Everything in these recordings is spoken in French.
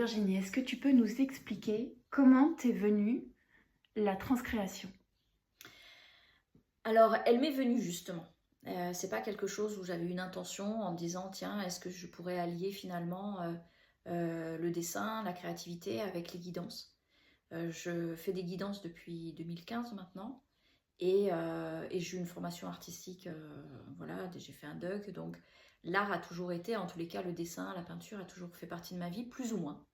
Virginie, est-ce que tu peux nous expliquer comment t'est venue la transcréation? Alors, elle m'est venue justement. C'est pas quelque chose où j'avais une intention en me disant tiens, est-ce que je pourrais allier finalement le dessin, la créativité avec les guidances. Je fais des guidances depuis 2015 maintenant et j'ai eu une formation artistique, voilà, j'ai fait un DUC, donc l'art a toujours été, en tous les cas le dessin, la peinture a toujours fait partie de ma vie, plus ou moins.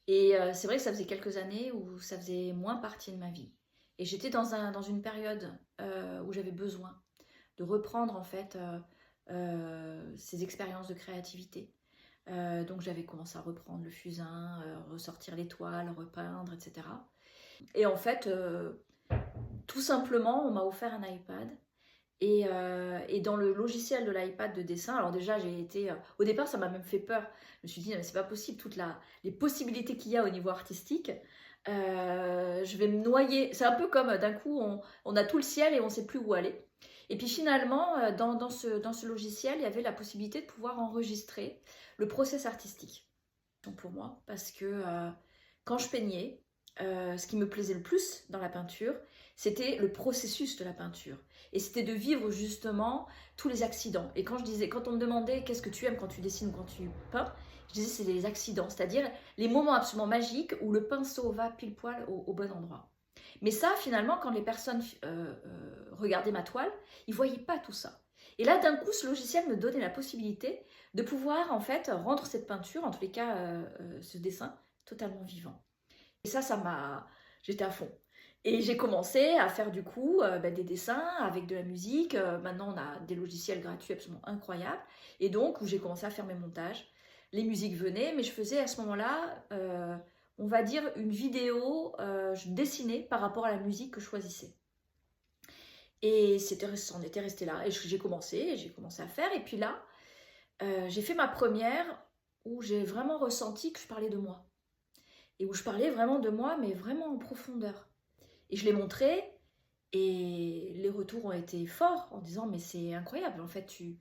Et c'est vrai que ça faisait quelques années où ça faisait moins partie de ma vie. Et j'étais dans une période où j'avais besoin de reprendre en fait ces expériences de créativité. Donc j'avais commencé à reprendre le fusain, ressortir les toiles, repeindre, etc. Et en fait, tout simplement, on m'a offert un iPad. Et dans le logiciel de l'iPad de dessin, alors déjà j'ai été... au départ ça m'a même fait peur. Je me suis dit mais c'est pas possible, les possibilités qu'il y a au niveau artistique. Je vais me noyer. C'est un peu comme d'un coup on a tout le ciel et on sait plus où aller. Et puis finalement dans ce logiciel il y avait la possibilité de pouvoir enregistrer le process artistique. Donc pour moi, parce que quand je peignais, ce qui me plaisait le plus dans la peinture, c'était le processus de la peinture. Et c'était de vivre justement tous les accidents. Et quand on me demandait qu'est-ce que tu aimes quand tu dessines ou quand tu peins, je disais c'est les accidents, c'est-à-dire les moments absolument magiques où le pinceau va pile poil au bon endroit. Mais ça, finalement, quand les personnes regardaient ma toile, ils ne voyaient pas tout ça. Et là, d'un coup, ce logiciel me donnait la possibilité de pouvoir, en fait, rendre cette peinture, en tous les cas, ce dessin, totalement vivant. Et ça m'a... J'étais à fond. Et j'ai commencé à faire du coup des dessins avec de la musique. Maintenant, on a des logiciels gratuits absolument incroyables. Et donc, où j'ai commencé à faire mes montages. Les musiques venaient, mais je faisais à ce moment-là, on va dire, une vidéo, je dessinais par rapport à la musique que je choisissais. Et c'en était resté là. Et j'ai commencé à faire. Et puis là, j'ai fait ma première où j'ai vraiment ressenti que je parlais de moi. Et où je parlais vraiment de moi, mais vraiment en profondeur. Et je l'ai montré, et les retours ont été forts en disant mais c'est incroyable, en fait tu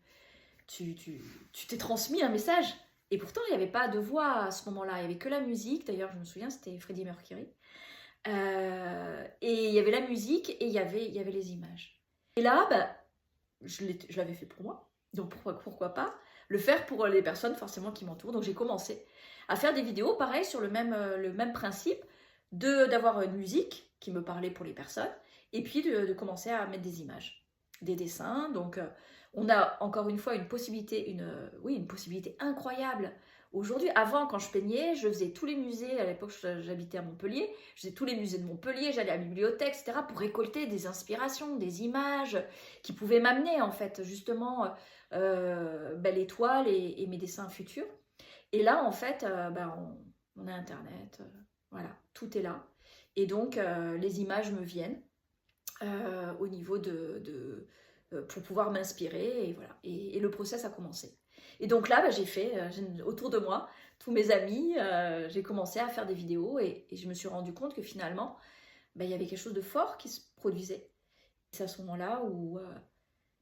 t'es transmis un message. Et pourtant il n'y avait pas de voix à ce moment-là, il n'y avait que la musique. D'ailleurs je me souviens c'était Freddie Mercury. Et il y avait la musique et il y avait les images. Et là je l'avais fait pour moi, donc pourquoi pas le faire pour les personnes forcément qui m'entourent. Donc j'ai commencé à faire des vidéos pareil sur le même principe d'avoir une musique qui me parlait pour les personnes et puis de commencer à mettre des images, des dessins. Donc on a encore une fois une possibilité, une possibilité incroyable aujourd'hui. Avant, quand je peignais, je faisais tous les musées. À l'époque, j'habitais à Montpellier. Je faisais tous les musées de Montpellier. J'allais à la bibliothèque, etc. pour récolter des inspirations, des images qui pouvaient m'amener, en fait, justement, les toiles et mes dessins futurs. Et là, en fait, on a Internet. Voilà, tout est là. Et donc, les images me viennent au niveau pour pouvoir m'inspirer. Et voilà. Et le process a commencé. Et donc là, j'ai fait, autour de moi, tous mes amis, j'ai commencé à faire des vidéos et je me suis rendu compte que finalement, il y avait quelque chose de fort qui se produisait. C'est à ce moment-là où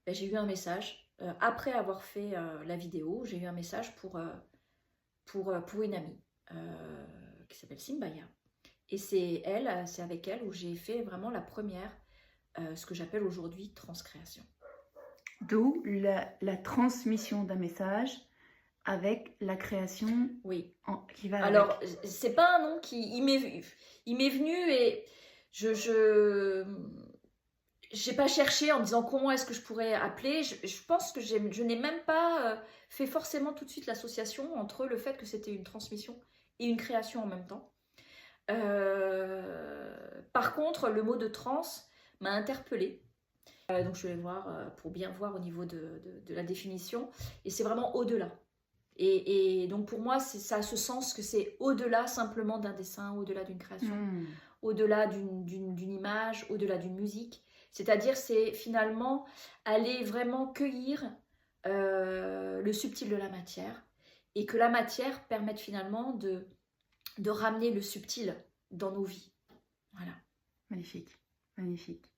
j'ai eu un message. Après avoir fait la vidéo, j'ai eu un message pour une amie qui s'appelle Simbaya. Et c'est avec elle où j'ai fait vraiment la première, ce que j'appelle aujourd'hui transcréation. D'où la transmission d'un message avec la création qui va avec. Alors, c'est pas un nom qui... Il m'est venu et je j'ai pas cherché en me disant comment est-ce que je pourrais appeler. Je pense que je n'ai même pas fait forcément tout de suite l'association entre le fait que c'était une transmission et une création en même temps. Par contre, le mot de trans m'a interpellée. Donc je vais voir pour bien voir au niveau de la définition. Et c'est vraiment au-delà. Et donc pour moi, ça a ce sens que c'est au-delà simplement d'un dessin, au-delà d'une création, au-delà d'une image, au-delà d'une musique. C'est-à-dire c'est finalement aller vraiment cueillir le subtil de la matière et que la matière permette finalement de ramener le subtil dans nos vies. Voilà. Magnifique, magnifique.